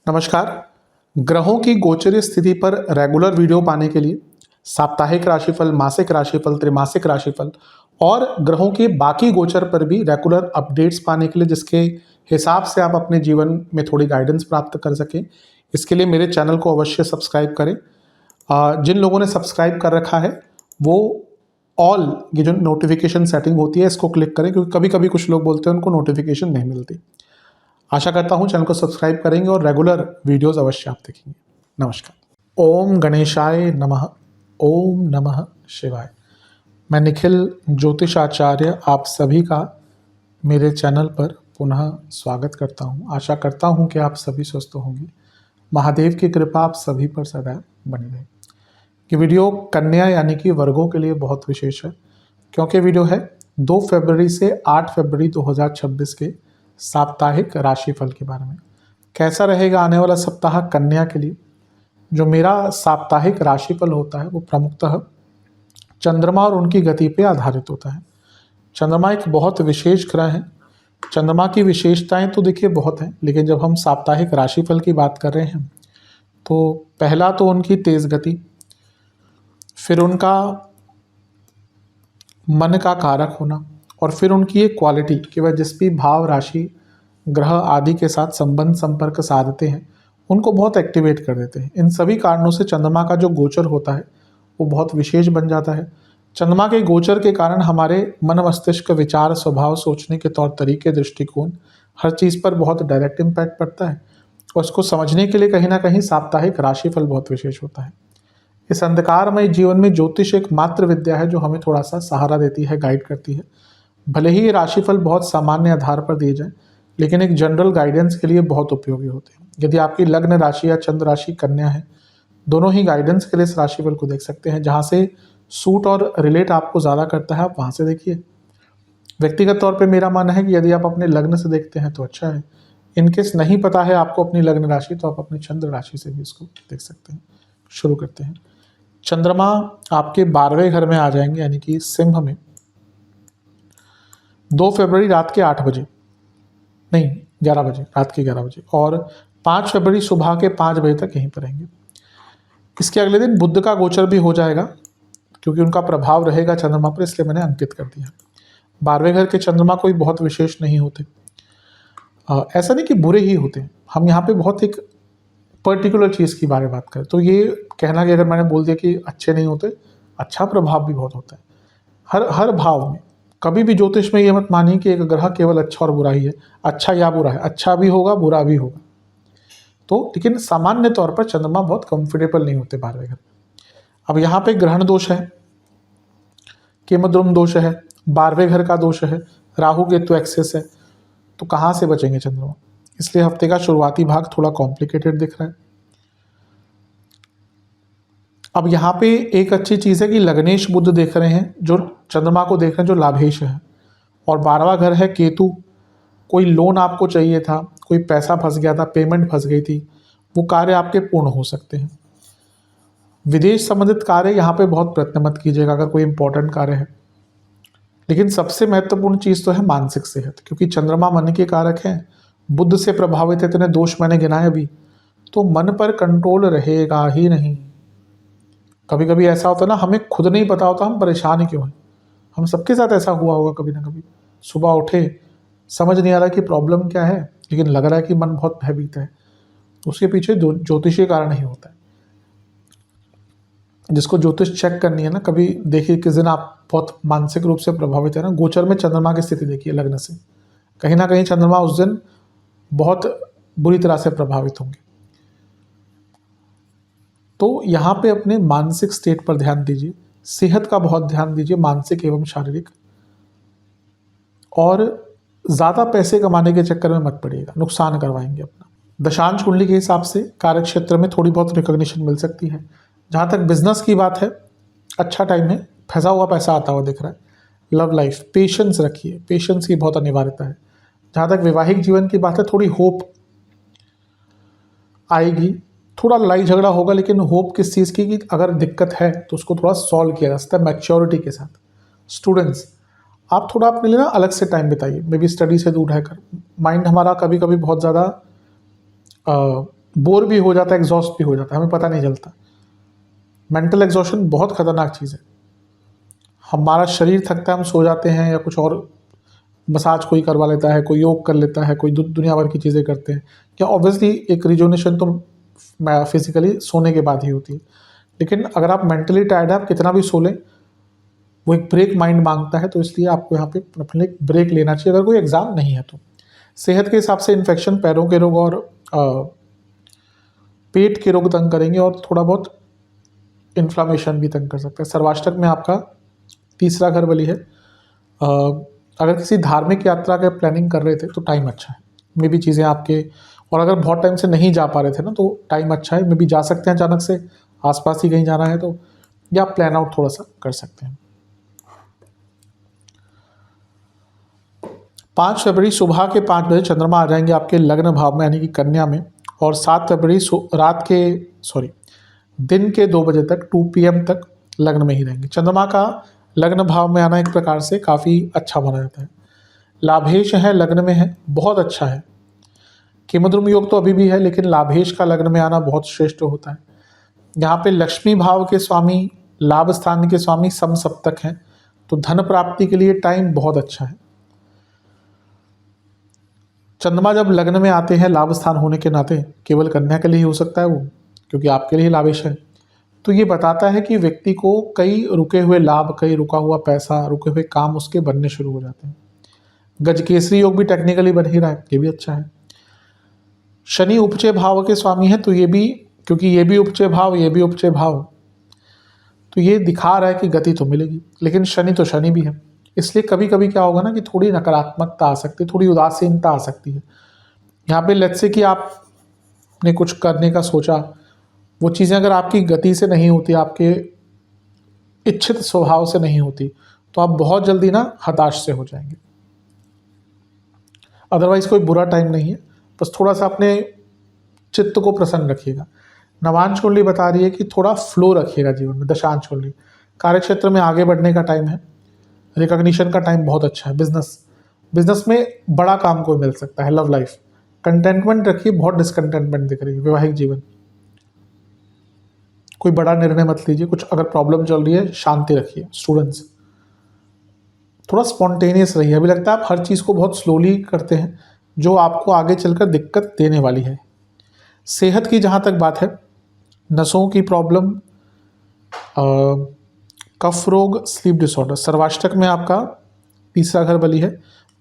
नमस्कार। ग्रहों की गोचरीय स्थिति पर रेगुलर वीडियो पाने के लिए साप्ताहिक राशिफल, मासिक राशिफल, त्रैमासिक राशिफल और ग्रहों के बाकी गोचर पर भी रेगुलर अपडेट्स पाने के लिए, जिसके हिसाब से आप अपने जीवन में थोड़ी गाइडेंस प्राप्त कर सकें, इसके लिए मेरे चैनल को अवश्य सब्सक्राइब करें। जिन लोगों ने सब्सक्राइब कर रखा है वो ऑल ये जो नोटिफिकेशन सेटिंग होती है इसको क्लिक करें, क्योंकि कभी कभी कुछ लोग बोलते हैं उनको नोटिफिकेशन नहीं मिलती। आशा करता हूँ चैनल को सब्सक्राइब करेंगे और रेगुलर वीडियोस अवश्य आप देखेंगे। नमस्कार। ओम गणेशाय नमः। ओम नमः शिवाय। मैं निखिल ज्योतिषाचार्य आप सभी का मेरे चैनल पर पुनः स्वागत करता हूँ। आशा करता हूँ कि आप सभी स्वस्थ होंगे। महादेव की कृपा आप सभी पर सदैव बनी रहे। ये वीडियो कन्या यानी कि वर्गों के लिए बहुत विशेष है, क्योंकि वीडियो है 2 फरवरी से 8 फरवरी 2026 के साप्ताहिक राशिफल के बारे में। कैसा रहेगा आने वाला सप्ताह कन्या के लिए। जो मेरा साप्ताहिक राशिफल होता है वो प्रमुखतः चंद्रमा और उनकी गति पे आधारित होता है। चंद्रमा एक बहुत विशेष ग्रह है। चंद्रमा की विशेषताएं तो देखिए बहुत हैं, लेकिन जब हम साप्ताहिक राशिफल की बात कर रहे हैं तो पहला तो उनकी तेज गति, फिर उनका मन का कारक होना, और फिर उनकी एक क्वालिटी कि वह जिस भी भाव, राशि, ग्रह आदि के साथ संबंध संपर्क साधते हैं उनको बहुत एक्टिवेट कर देते हैं। इन सभी कारणों से चंद्रमा का जो गोचर होता है वो बहुत विशेष बन जाता है। चंद्रमा के गोचर के कारण हमारे मन, मस्तिष्क, विचार, स्वभाव, सोचने के तौर तरीके, दृष्टिकोण, हर चीज़ पर बहुत डायरेक्ट इम्पैक्ट पड़ता है। और उसको समझने के लिए कहीं ना कहीं साप्ताहिक राशिफल बहुत विशेष होता है। इस अंधकारमय जीवन में ज्योतिष एक मात्र विद्या है जो हमें थोड़ा सा सहारा देती है, गाइड करती है। भले ही ये राशिफल बहुत सामान्य आधार पर दिए जाए, लेकिन एक जनरल गाइडेंस के लिए बहुत उपयोगी होते हैं। यदि आपकी लग्न राशि या चंद्र राशि कन्या है, दोनों ही गाइडेंस के लिए इस राशिफल को देख सकते हैं। जहाँ से सूट और रिलेट आपको ज़्यादा करता है आप वहाँ से देखिए। व्यक्तिगत तौर पे मेरा मानना है कि यदि आप अपने लग्न से देखते हैं तो अच्छा है। इनकेस नहीं पता है आपको अपनी लग्न राशि, तो आप अपनी चंद्र राशि से भी इसको देख सकते हैं। शुरू करते हैं। चंद्रमा आपके 12वें घर में आ जाएंगे, यानी कि सिंह में 2 फरवरी रात के 8 बजे, नहीं 11 बजे, रात के 11 बजे, और 5 फरवरी सुबह के 5 बजे तक यहीं पर रहेंगे। इसके अगले दिन बुध का गोचर भी हो जाएगा, क्योंकि उनका प्रभाव रहेगा चंद्रमा पर, इसलिए मैंने अंकित कर दिया। 12वें घर के चंद्रमा कोई बहुत विशेष नहीं होते। ऐसा नहीं कि बुरे ही होते। हम यहाँ पे बहुत एक पर्टिकुलर चीज़ की बारे में बात करें तो ये कहना कि अगर मैंने बोल दिया कि अच्छे नहीं होते, अच्छा प्रभाव भी बहुत होता है हर भाव में। कभी भी ज्योतिष में ये मत मानिए कि एक ग्रह केवल अच्छा और बुरा ही है, अच्छा या बुरा है, अच्छा भी होगा बुरा भी होगा। तो लेकिन सामान्य तौर पर चंद्रमा बहुत कंफर्टेबल नहीं होते 12वें घर। अब यहाँ पे ग्रहण दोष है, केमद्रुम दोष है, 12वें घर का दोष है, राहु केतु एक्सेस है, तो कहाँ से बचेंगे चंद्रमा। इसलिए हफ्ते का शुरुआती भाग थोड़ा कॉम्प्लिकेटेड दिख रहा है। अब यहाँ पे एक अच्छी चीज़ है कि लग्नेश बुध देख रहे हैं, जो चंद्रमा को देख रहे हैं, जो लाभेश है, और 12वां घर है केतु। कोई लोन आपको चाहिए था, कोई पैसा फंस गया था, पेमेंट फंस गई थी, वो कार्य आपके पूर्ण हो सकते हैं। विदेश संबंधित कार्य यहाँ पे बहुत प्रयत्न मत कीजिएगा अगर कोई इंपॉर्टेंट कार्य है। लेकिन सबसे महत्वपूर्ण चीज़ तो है मानसिक सेहत, क्योंकि चंद्रमा मन के कारक हैं, बुध से प्रभावित है। इतने दोष मैंने गिनाए अभी, तो मन पर कंट्रोल रहेगा ही नहीं। कभी कभी ऐसा होता है ना, हमें खुद नहीं पता होता हम परेशान ही क्यों हैं। हम सबके साथ ऐसा हुआ होगा कभी ना कभी। सुबह उठे, समझ नहीं आ रहा कि प्रॉब्लम क्या है, लेकिन लग रहा है कि मन बहुत भयभीत है। उसके पीछे ज्योतिषीय कारण ही होता है। जिसको ज्योतिष चेक करनी है ना, कभी देखिए किस दिन आप बहुत मानसिक रूप से प्रभावित है ना, गोचर में चंद्रमा की स्थिति देखिए लग्न से, कहीं ना कहीं चंद्रमा उस दिन बहुत बुरी तरह से प्रभावित होंगे। तो यहाँ पे अपने मानसिक स्टेट पर ध्यान दीजिए, सेहत का बहुत ध्यान दीजिए, मानसिक एवं शारीरिक। और ज़्यादा पैसे कमाने के चक्कर में मत पड़िएगा, नुकसान करवाएंगे अपना। दशांश कुंडली के हिसाब से कार्य क्षेत्र में थोड़ी बहुत रिकॉग्निशन मिल सकती है। जहाँ तक बिजनेस की बात है, अच्छा टाइम है, फंसा हुआ पैसा आता हुआ दिख रहा है। लव लाइफ, पेशेंस रखिए, पेशेंस की बहुत अनिवार्यता है। जहाँ तक वैवाहिक जीवन की बात है, थोड़ी होप आएगी, थोड़ा लड़ाई झगड़ा होगा, लेकिन होप किस चीज़ की कि अगर दिक्कत है तो उसको थोड़ा सॉल्व किया जा सकता है मैच्योरिटी के साथ। स्टूडेंट्स, आप थोड़ा अपने लिए ना अलग से टाइम बिताइए, मे बी स्टडी से दूर रहकर, माइंड हमारा कभी कभी बहुत ज़्यादा बोर भी हो जाता है, एग्जॉस्ट भी हो जाता है, हमें पता नहीं चलता। मेंटल एग्जॉशन बहुत खतरनाक चीज़ है। हमारा शरीर थकता है, हम सो जाते हैं, या कुछ और मसाज कोई करवा लेता है, कोई योग कर लेता है, कोई दुनिया भर की चीज़ें करते हैं, या ऑब्वियसली एक रिजुनेशन तो फिजिकली सोने के बाद ही होती है। लेकिन अगर आप मेंटली टायर्ड है, आप कितना भी सो लें, वो एक ब्रेक माइंड मांगता है, तो इसलिए आपको यहाँ पे अपने एक ब्रेक लेना चाहिए अगर कोई एग्ज़ाम नहीं है तो। सेहत के हिसाब से इन्फेक्शन, पैरों के रोग और पेट के रोग तंग करेंगे, और थोड़ा बहुत इन्फ्लामेशन भी तंग कर सकता है। सर्वाष्टक में आपका तीसरा घर बली है। अगर किसी धार्मिक यात्रा का प्लानिंग कर रहे थे तो टाइम अच्छा है, मे भी चीज़ें आपके, और अगर बहुत टाइम से नहीं जा पा रहे थे ना, तो टाइम अच्छा है, मे भी जा सकते हैं अचानक से, आसपास ही कहीं जाना है तो, या प्लान आउट थोड़ा सा कर सकते हैं। 5 फरवरी सुबह के 5 बजे चंद्रमा आ जाएंगे आपके लग्न भाव में, यानी कि कन्या में, और 7 फरवरी दिन के 2 बजे तक, 2 PM तक लग्न में ही रहेंगे। चंद्रमा का लग्न भाव में आना एक प्रकार से काफ़ी अच्छा माना जाता है। लाभेश है, लग्न में है, बहुत अच्छा है। केमद्रुम योग तो अभी भी है, लेकिन लाभेश का लग्न में आना बहुत श्रेष्ठ होता है। यहाँ पे लक्ष्मी भाव के स्वामी, लाभ स्थान के स्वामी समसप्तक हैं, तो धन प्राप्ति के लिए टाइम बहुत अच्छा है। चंद्रमा जब लग्न में आते हैं, लाभ स्थान होने के नाते केवल कन्या के लिए ही हो सकता है वो, क्योंकि आपके लिए लाभेश है, तो ये बताता है कि व्यक्ति को कई रुके हुए लाभ, कई रुका हुआ पैसा, रुके हुए काम उसके बनने शुरू हो जाते हैं। गजकेसरी योग भी टेक्निकली बन ही रहा है, ये भी अच्छा है। शनि उपचय भाव के स्वामी है, तो ये भी, क्योंकि ये भी उपचय भाव, ये भी उपचय भाव, तो ये दिखा रहा है कि गति तो मिलेगी, लेकिन शनि तो शनि भी है, इसलिए कभी कभी क्या होगा ना कि थोड़ी नकारात्मकता आ सकती है, थोड़ी उदासीनता आ सकती है। यहाँ पे लेट्स से कि आपने कुछ करने का सोचा, वो चीज़ें अगर आपकी गति से नहीं होती, आपके इच्छित स्वभाव से नहीं होती, तो आप बहुत जल्दी ना हताश से हो जाएंगे। अदरवाइज कोई बुरा टाइम नहीं है, बस थोड़ा सा अपने चित्त को प्रसन्न रखिएगा। नवांश कुंडली बता रही है कि थोड़ा फ्लो रखिएगा जीवन में। दशांश कुंडली कार्य क्षेत्र में आगे बढ़ने का टाइम है, रिकॉग्निशन का टाइम बहुत अच्छा है। बिजनेस में बड़ा काम कोई मिल सकता है। लव लाइफ कंटेंटमेंट रखिए, बहुत डिसकंटेंटमेंट दिख रही है। वैवाहिक जीवन कोई बड़ा निर्णय मत लीजिए, कुछ अगर प्रॉब्लम चल रही है शांति रखिए। स्टूडेंट्स थोड़ा स्पॉन्टेनियस रहिए, अभी लगता है आप हर चीज़ को बहुत स्लोली करते हैं, जो आपको आगे चलकर दिक्कत देने वाली है। सेहत की जहाँ तक बात है, नसों की प्रॉब्लम, कफ रोग, स्लीप डिसऑर्डर, सर्वाष्टक में आपका तीसरा घर बली है।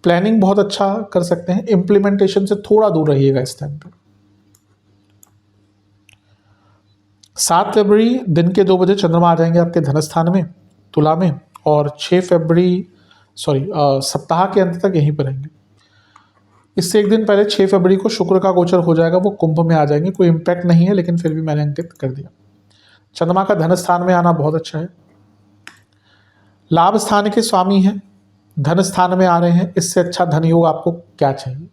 प्लानिंग बहुत अच्छा कर सकते हैं, इम्प्लीमेंटेशन से थोड़ा दूर रहिएगा इस टाइम पे। 7 फरवरी दिन के 2 बजे चंद्रमा आ जाएंगे आपके धनस्थान में, तुला में, और 6 फरवरी सप्ताह के अंत तक यहीं पर रहेंगे। इससे एक दिन पहले 6 फरवरी को शुक्र का गोचर हो जाएगा, वो कुंभ में आ जाएंगे। कोई इम्पैक्ट नहीं है, लेकिन फिर भी मैंने अंकित कर दिया। चंद्रमा का धन स्थान में आना बहुत अच्छा है। लाभ स्थान के स्वामी हैं, धन स्थान में आ रहे हैं, इससे अच्छा धन योग आपको क्या चाहिए।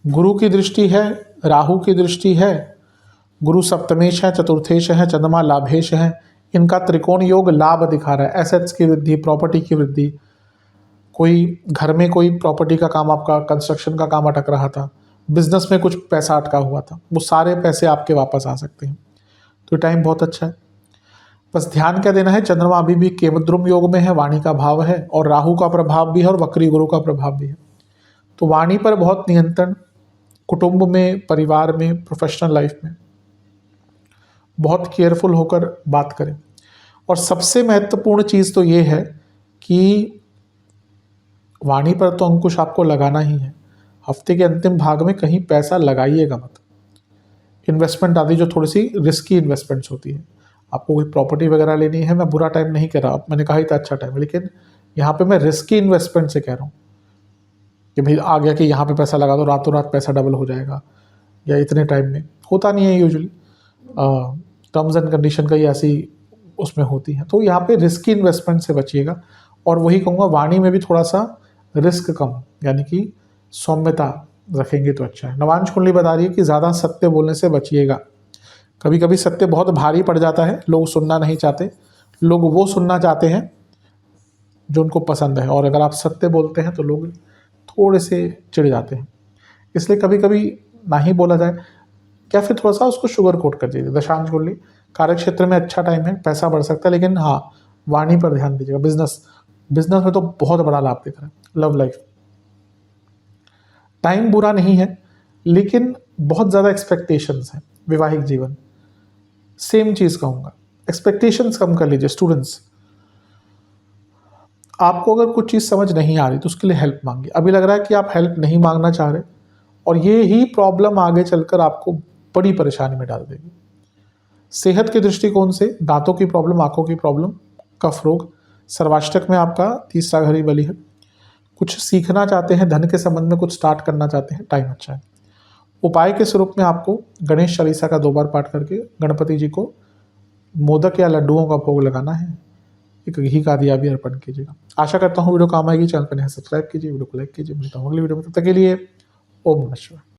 गुरु की दृष्टि है, राहु की दृष्टि है, गुरु सप्तमेश है, चतुर्थेश है, चंद्रमा लाभेश है। इनका त्रिकोण योग लाभ दिखा रहा है। एसेट्स की वृद्धि, प्रॉपर्टी की वृद्धि, कोई घर में कोई प्रॉपर्टी का काम, आपका कंस्ट्रक्शन का काम अटक रहा था, बिजनेस में कुछ पैसा अटका हुआ था, वो सारे पैसे आपके वापस आ सकते हैं। तो टाइम बहुत अच्छा है। बस ध्यान क्या देना है, चंद्रमा अभी भी केमद्रुम योग में है, वाणी का भाव है, और राहु का प्रभाव भी है, और वक्री गुरु का प्रभाव भी है। तो वाणी पर बहुत नियंत्रण, कुटुंब में, परिवार में, प्रोफेशनल लाइफ में बहुत केयरफुल होकर बात करें। और सबसे महत्वपूर्ण चीज़ तो ये है कि वाणी पर तो अंकुश आपको लगाना ही है। हफ्ते के अंतिम भाग में कहीं पैसा लगाइएगा मत। इन्वेस्टमेंट आदि जो थोड़ी सी रिस्की इन्वेस्टमेंट्स होती है, आपको कोई प्रॉपर्टी वगैरह लेनी है, मैं बुरा टाइम नहीं कह रहा, मैंने कहा ही था अच्छा टाइम, लेकिन यहाँ पे मैं रिस्की इन्वेस्टमेंट से कह रहा हूँ कि भाई आ गया कि यहाँ पे पैसा लगा दो, रातों रात पैसा डबल हो जाएगा, या इतने टाइम में होता नहीं है। यूजुअली टर्म्स एंड कंडीशन का ही ऐसी उसमें होती है। तो यहाँ पे रिस्की इन्वेस्टमेंट से बचिएगा। और वही कहूँगा, वाणी में भी थोड़ा सा रिस्क कम, यानी कि सौम्यता रखेंगे तो अच्छा है। नवांश कुंडली बता रही है कि ज़्यादा सत्य बोलने से बचिएगा। कभी कभी सत्य बहुत भारी पड़ जाता है, लोग सुनना नहीं चाहते, लोग वो सुनना चाहते हैं जो उनको पसंद है, और अगर आप सत्य बोलते हैं तो लोग थोड़े से चिढ़ जाते हैं। इसलिए कभी कभी ना ही बोला जाए, या फिर थोड़ा सा उसको शुगर कोट कर दीजिए। दशांश कुंडली, कार्य क्षेत्र में अच्छा टाइम है, पैसा बढ़ सकता है, लेकिन हाँ, वाणी पर ध्यान दीजिएगा। बिजनेस बिजनेस में तो बहुत बड़ा लाभ दिख रहा है। लव लाइफ, टाइम बुरा नहीं है, लेकिन बहुत ज़्यादा एक्सपेक्टेशंस हैं। वैवाहिक जीवन, सेम चीज़ कहूँगा, एक्सपेक्टेशंस कम कर लीजिए। स्टूडेंट्स, आपको अगर कुछ चीज़ समझ नहीं आ रही तो उसके लिए हेल्प मांगिए। अभी लग रहा है कि आप हेल्प नहीं मांगना चाह रहे, और ये ही प्रॉब्लम आगे चलकर आपको बड़ी परेशानी में डाल देगी। सेहत के दृष्टिकोण से दांतों की प्रॉब्लम, आंखों की प्रॉब्लम, कफ रोग, सर्वाष्टक में आपका तीसरा घर ही बली है। कुछ सीखना चाहते हैं, धन के संबंध में कुछ स्टार्ट करना चाहते हैं, टाइम अच्छा है। उपाय के स्वरूप में आपको गणेश चालीसा का 2 बार पाठ करके गणपति जी को मोदक या लड्डुओं का भोग लगाना है। एक घी का दिया भी अर्पण कीजिएगा। आशा करता हूँ वीडियो काम आएगी। चैनल पर नए सब्सक्राइब कीजिए, वीडियो को लाइक कीजिए। मिलता हूँ अगली वीडियो में, तब तक के लिए ओम नमः शिवाय।